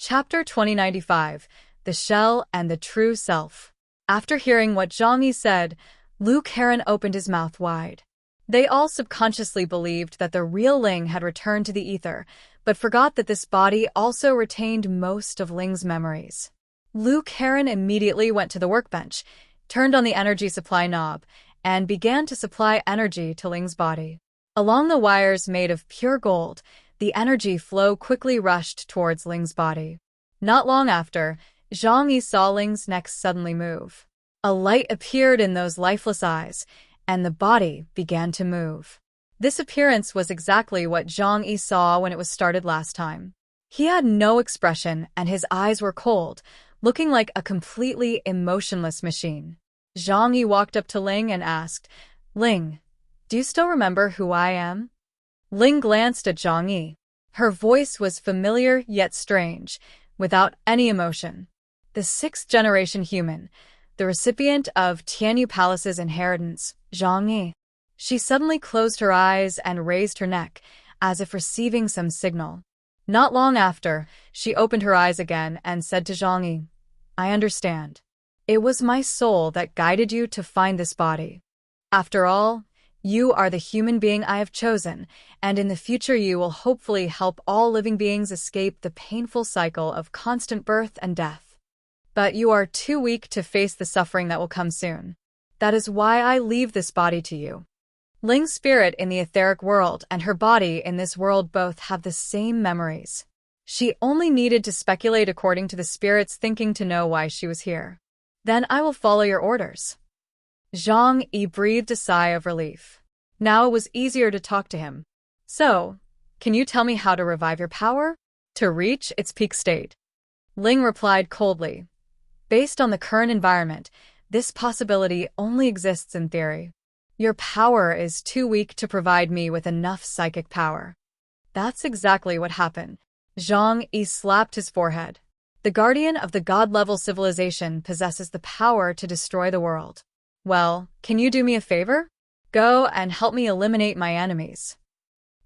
Chapter 2095, The Shell and the True Self. After hearing what Zhang Yi said, Lu Karen opened his mouth wide. They all subconsciously believed that the real Ling had returned to the ether, but forgot that this body also retained most of Ling's memories. Lu Karen immediately went to the workbench, turned on the energy supply knob, and began to supply energy to Ling's body. Along the wires made of pure gold, the energy flow quickly rushed towards Ling's body. Not long after, Zhang Yi saw Ling's neck suddenly move. A light appeared in those lifeless eyes, and the body began to move. This appearance was exactly what Zhang Yi saw when it was started last time. He had no expression and his eyes were cold, looking like a completely emotionless machine. Zhang Yi walked up to Ling and asked, "Ling, do you still remember who I am?" Ling glanced at Zhang Yi. Her voice was familiar yet strange, without any emotion. The sixth-generation human, the recipient of Tianyu Palace's inheritance, Zhang Yi. She suddenly closed her eyes and raised her neck, as if receiving some signal. Not long after, she opened her eyes again and said to Zhang Yi, "I understand. It was my soul that guided you to find this body. After all, you are the human being I have chosen, and in the future you will hopefully help all living beings escape the painful cycle of constant birth and death. But you are too weak to face the suffering that will come soon. That is why I leave this body to you." Ling's spirit in the etheric world and her body in this world both have the same memories. She only needed to speculate according to the spirit's thinking to know why she was here. "Then I will follow your orders." Zhang Yi breathed a sigh of relief. Now it was easier to talk to him. "So, can you tell me how to revive your power to reach its peak state?" Ling replied coldly. "Based on the current environment, this possibility only exists in theory. Your power is too weak to provide me with enough psychic power." That's exactly what happened. Zhang Yi slapped his forehead. The guardian of the god-level civilization possesses the power to destroy the world. "Well, can you do me a favor? Go and help me eliminate my enemies."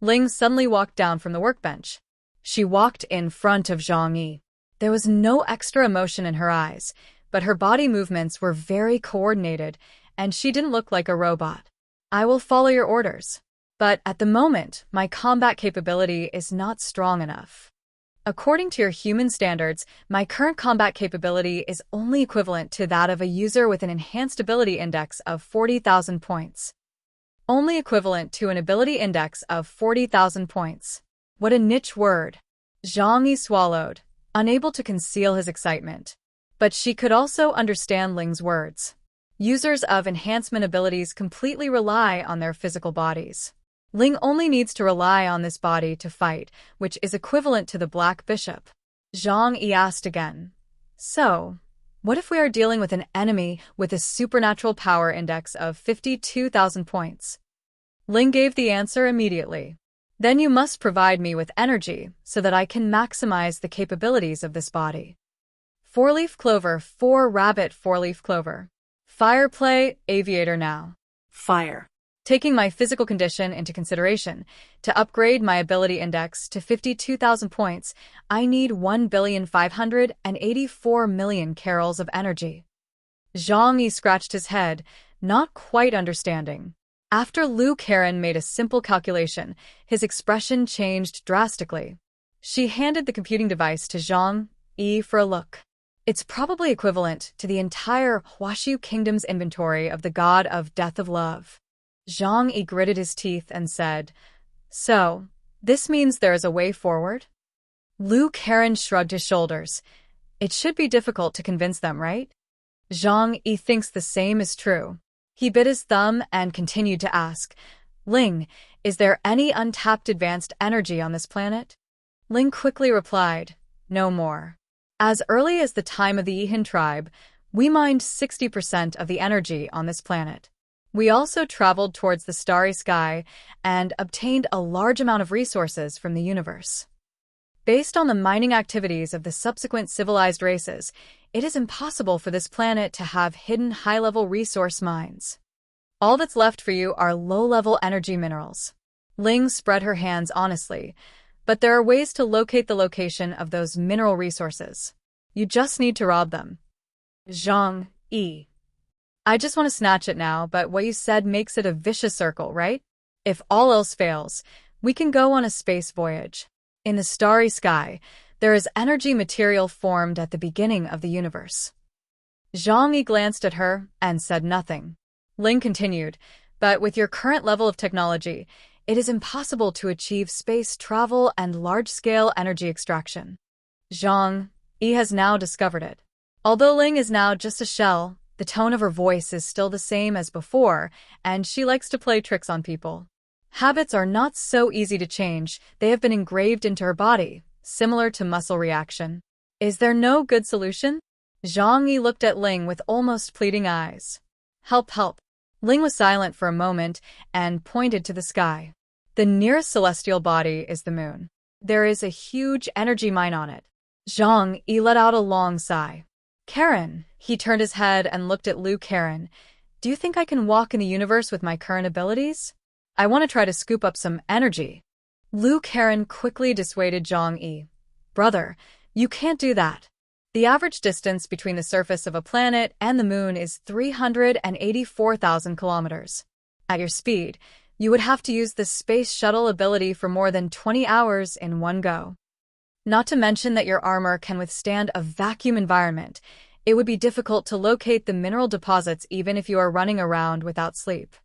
Ling suddenly walked down from the workbench. She walked in front of Zhang Yi. There was no extra emotion in her eyes, but her body movements were very coordinated, and she didn't look like a robot. "I will follow your orders. But at the moment, my combat capability is not strong enough. According to your human standards, my current combat capability is only equivalent to that of a user with an enhanced ability index of 40,000 points. Only equivalent to an ability index of 40,000 points. What a niche word." Zhang Yi swallowed, unable to conceal his excitement. But she could also understand Ling's words. Users of enhancement abilities completely rely on their physical bodies. Ling only needs to rely on this body to fight, which is equivalent to the Black Bishop. Zhang Yi asked again, "So, what if we are dealing with an enemy with a supernatural power index of 52,000 points?" Ling gave the answer immediately. "Then you must provide me with energy so that I can maximize the capabilities of this body." Four-leaf clover, 4 rabbit four-leaf clover. Fire play, aviator now. Fire. Taking my physical condition into consideration, to upgrade my ability index to 52,000 points, I need 1,584,000,000 carols of energy. Zhang Yi scratched his head, not quite understanding. After Lu Karen made a simple calculation, his expression changed drastically. She handed the computing device to Zhang Yi for a look. "It's probably equivalent to the entire Huashu Kingdom's inventory of the god of death of love." Zhang Yi gritted his teeth and said, "So, this means there is a way forward?" Lu Karen shrugged his shoulders. "It should be difficult to convince them, right?" Zhang Yi thinks the same is true. He bit his thumb and continued to ask, "Ling, is there any untapped advanced energy on this planet?" Ling quickly replied, "No more. As early as the time of the Yihan tribe, we mined 60% of the energy on this planet. We also traveled towards the starry sky and obtained a large amount of resources from the universe. Based on the mining activities of the subsequent civilized races, it is impossible for this planet to have hidden high-level resource mines. All that's left for you are low-level energy minerals." Ling spread her hands honestly, But there are ways to locate the location of those mineral resources. You just need to rob them. Zhang Yi. I just want to snatch it now, but what you said makes it a vicious circle, right? If all else fails, we can go on a space voyage. In the starry sky, there is energy material formed at the beginning of the universe. Zhang Yi glanced at her and said nothing. Ling continued, but with your current level of technology, it is impossible to achieve space travel and large-scale energy extraction. Zhang Yi has now discovered it. Although Ling is now just a shell, the tone of her voice is still the same as before, and she likes to play tricks on people. Habits are not so easy to change, they have been engraved into her body, similar to muscle reaction. Is there no good solution? Zhang Yi looked at Ling with almost pleading eyes. Help, help. Ling was silent for a moment and pointed to the sky. The nearest celestial body is the moon. There is a huge energy mine on it. Zhang Yi let out a long sigh. Karen, he turned his head and looked at Lu Karen. Do you think I can walk in the universe with my current abilities? I want to try to scoop up some energy. Lu Karen quickly dissuaded Zhang Yi. Brother, you can't do that. The average distance between the surface of a planet and the moon is 384,000 kilometers. At your speed, you would have to use the space shuttle ability for more than 20 hours in one go. Not to mention that your armor can withstand a vacuum environment. It would be difficult to locate the mineral deposits even if you are running around without sleep.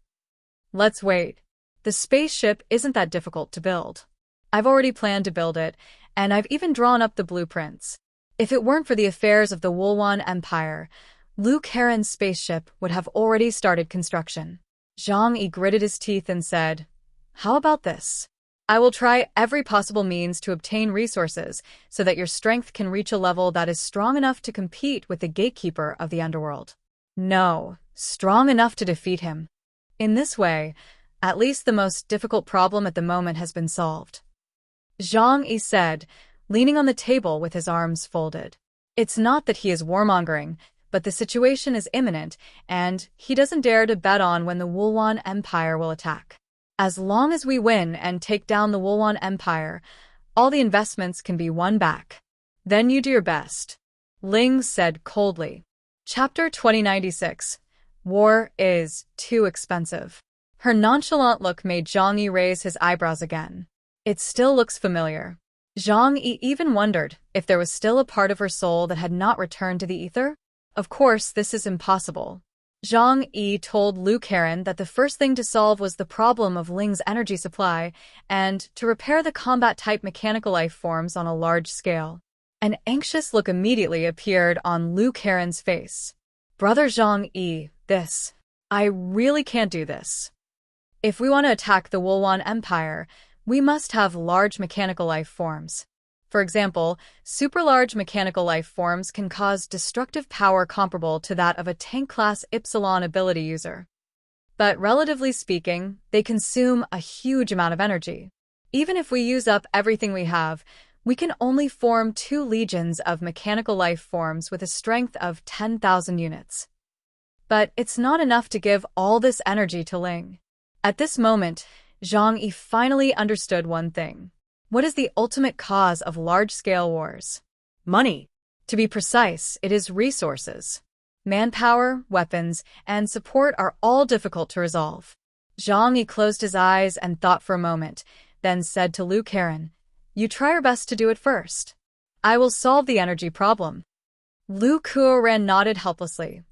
Let's wait. The spaceship isn't that difficult to build. I've already planned to build it, and I've even drawn up the blueprints. If it weren't for the affairs of the Wulwan Empire, Lu Karen's spaceship would have already started construction. Zhang Yi gritted his teeth and said, How about this? I will try every possible means to obtain resources so that your strength can reach a level that is strong enough to compete with the gatekeeper of the underworld. No, strong enough to defeat him. In this way, at least the most difficult problem at the moment has been solved. Zhang Yi said, leaning on the table with his arms folded. It's not that he is warmongering, but the situation is imminent, and he doesn't dare to bet on when the Wulwan Empire will attack. As long as we win and take down the Wulwan Empire, all the investments can be won back. Then you do your best. Ling said coldly. Chapter 2096. War is too expensive. Her nonchalant look made Zhang Yi raise his eyebrows again. It still looks familiar. Zhang Yi even wondered if there was still a part of her soul that had not returned to the ether. Of course, this is impossible. Zhang Yi told Lu Karen that the first thing to solve was the problem of Ling's energy supply and to repair the combat-type mechanical life forms on a large scale. An anxious look immediately appeared on Lu Karen's face. Brother Zhang Yi, I really can't do this. If we want to attack the Wulwan Empire, we must have large mechanical life forms. For example, super-large mechanical life forms can cause destructive power comparable to that of a tank-class Epsilon ability user. But relatively speaking, they consume a huge amount of energy. Even if we use up everything we have, we can only form 2 legions of mechanical life forms with a strength of 10,000 units. But it's not enough to give all this energy to Ling. At this moment, Zhang Yi finally understood one thing. What is the ultimate cause of large-scale wars? Money. To be precise, it is resources. Manpower, weapons, and support are all difficult to resolve. Zhang Yi closed his eyes and thought for a moment, then said to Lu Karen, You try your best to do it first. I will solve the energy problem. Lu Kuoran nodded helplessly.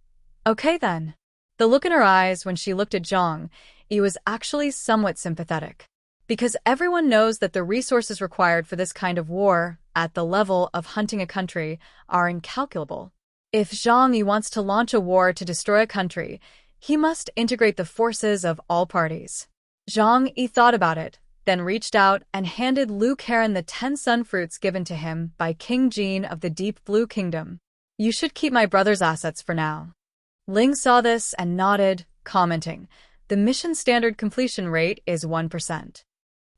Okay then. The look in her eyes when she looked at Zhang Yi was actually somewhat sympathetic. Because everyone knows that the resources required for this kind of war, at the level of hunting a country, are incalculable. If Zhang Yi wants to launch a war to destroy a country, he must integrate the forces of all parties. Zhang Yi thought about it, then reached out and handed Lu Karen the 10 sun fruits given to him by King Jin of the Deep Blue Kingdom. You should keep my brother's assets for now. Ling saw this and nodded, commenting, The mission standard completion rate is 1%.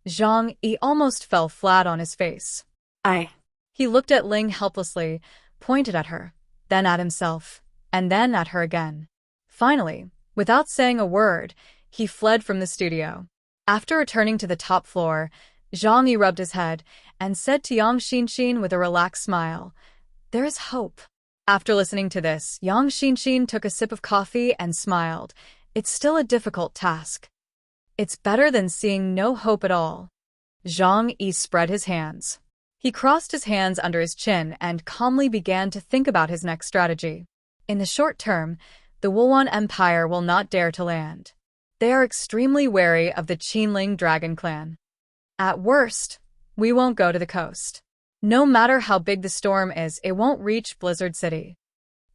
Zhang Yi almost fell flat on his face. He looked at Ling helplessly, pointed at her, then at himself, and then at her again. Finally, without saying a word, he fled from the studio. After returning to the top floor, Zhang Yi rubbed his head and said to Yang Xinxin with a relaxed smile, "There is hope." After listening to this, Yang Xinxin took a sip of coffee and smiled. It's still a difficult task. It's better than seeing no hope at all. Zhang Yi spread his hands. He crossed his hands under his chin and calmly began to think about his next strategy. In the short term, the Wulwan Empire will not dare to land. They are extremely wary of the Qinling Dragon Clan. At worst, we won't go to the coast. No matter how big the storm is, it won't reach Blizzard City.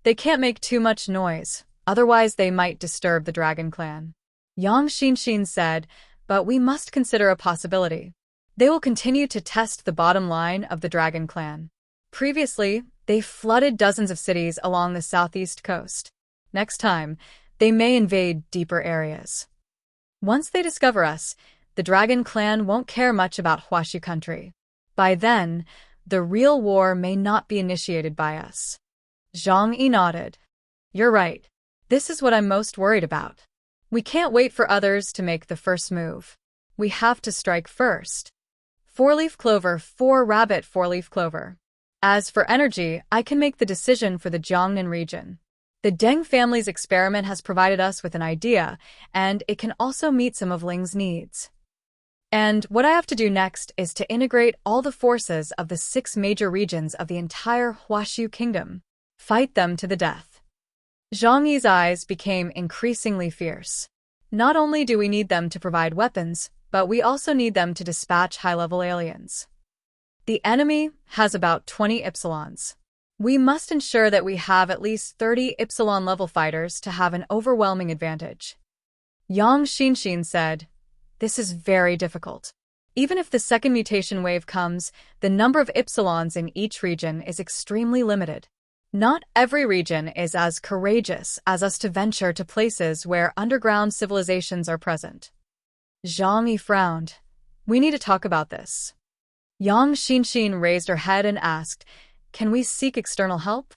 They can't make too much noise, otherwise they might disturb the Dragon Clan. Yang Xinxin said, but we must consider a possibility. They will continue to test the bottom line of the Dragon Clan. Previously, they flooded dozens of cities along the southeast coast. Next time, they may invade deeper areas. Once they discover us, the Dragon Clan won't care much about Huaxi country. By then, the real war may not be initiated by us. Zhang Yi nodded. You're right. This is what I'm most worried about. We can't wait for others to make the first move. We have to strike first. 4-leaf clover, 4-rabbit 4-leaf clover. As for energy, I can make the decision for the Jiangnan region. The Deng family's experiment has provided us with an idea, and it can also meet some of Ling's needs. And what I have to do next is to integrate all the forces of the 6 major regions of the entire Huaxi kingdom. Fight them to the death. Zhang Yi's eyes became increasingly fierce. Not only do we need them to provide weapons, but we also need them to dispatch high-level aliens. The enemy has about 20 Ypsilons. We must ensure that we have at least 30 Ypsilon-level fighters to have an overwhelming advantage. Yang Xinxin said, "This is very difficult. Even if the second mutation wave comes, the number of Ypsilons in each region is extremely limited. Not every region is as courageous as us to venture to places where underground civilizations are present." Zhang Yi frowned. "We need to talk about this." Yang Xinxin raised her head and asked, "Can we seek external help?"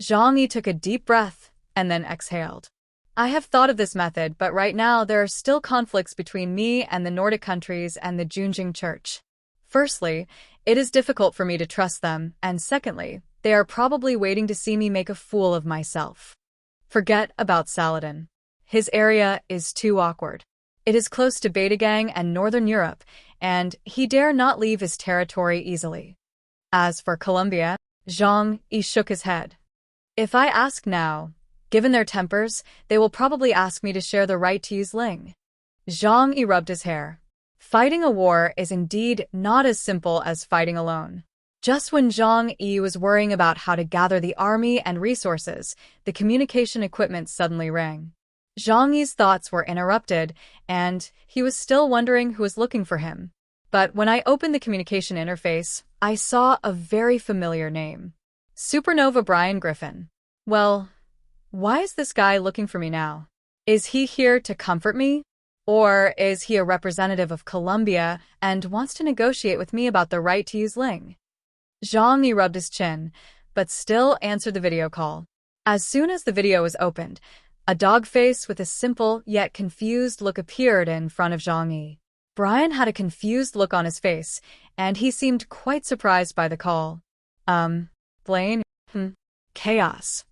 Zhang Yi took a deep breath and then exhaled. "I have thought of this method, but right now there are still conflicts between me and the Nordic countries and the Junjing Church. Firstly, it is difficult for me to trust them, and secondly, they are probably waiting to see me make a fool of myself. Forget about Saladin. His area is too awkward. It is close to Betagang and Northern Europe, and he dare not leave his territory easily. As for Colombia," Zhang Yi shook his head. "If I ask now, given their tempers, they will probably ask me to share the right to use Ling." Zhang Yi rubbed his hair. Fighting a war is indeed not as simple as fighting alone. Just when Zhang Yi was worrying about how to gather the army and resources, the communication equipment suddenly rang. Zhang Yi's thoughts were interrupted, and he was still wondering who was looking for him. But when I opened the communication interface, I saw a very familiar name. Supernova Brian Griffin. Well, why is this guy looking for me now? Is he here to comfort me? Or is he a representative of Colombia and wants to negotiate with me about the right to use Ling? Zhang Yi rubbed his chin, but still answered the video call. As soon as the video was opened, a dog face with a simple yet confused look appeared in front of Zhang Yi. Brian had a confused look on his face, and he seemed quite surprised by the call. Blaine? Chaos.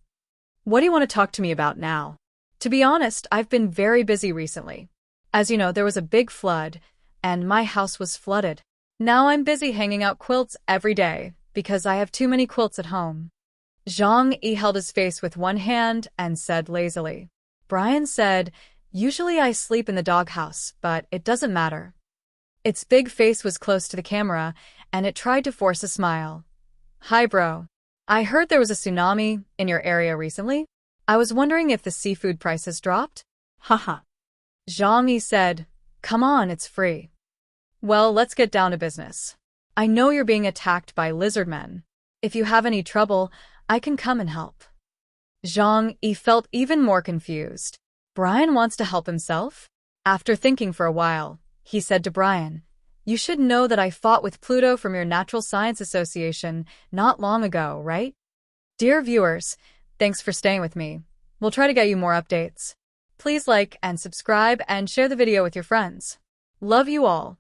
What do you want to talk to me about now? To be honest, I've been very busy recently. As you know, there was a big flood, and my house was flooded. Now I'm busy hanging out quilts every day, because I have too many quilts at home. Zhang Yi held his face with one hand and said lazily. Brian said, "Usually I sleep in the doghouse, but it doesn't matter." Its big face was close to the camera, and it tried to force a smile. "Hi, bro. I heard there was a tsunami in your area recently. I was wondering if the seafood prices dropped?" Haha. Zhang Yi said, "Come on, it's free." "Well, let's get down to business. I know you're being attacked by lizard men. If you have any trouble, I can come and help." Zhang Yi felt even more confused. Brian wants to help himself? After thinking for a while, he said to Brian, "You should know that I fought with Pluto from your Natural Science Association not long ago, right?" Dear viewers, thanks for staying with me. We'll try to get you more updates. Please like and subscribe and share the video with your friends. Love you all.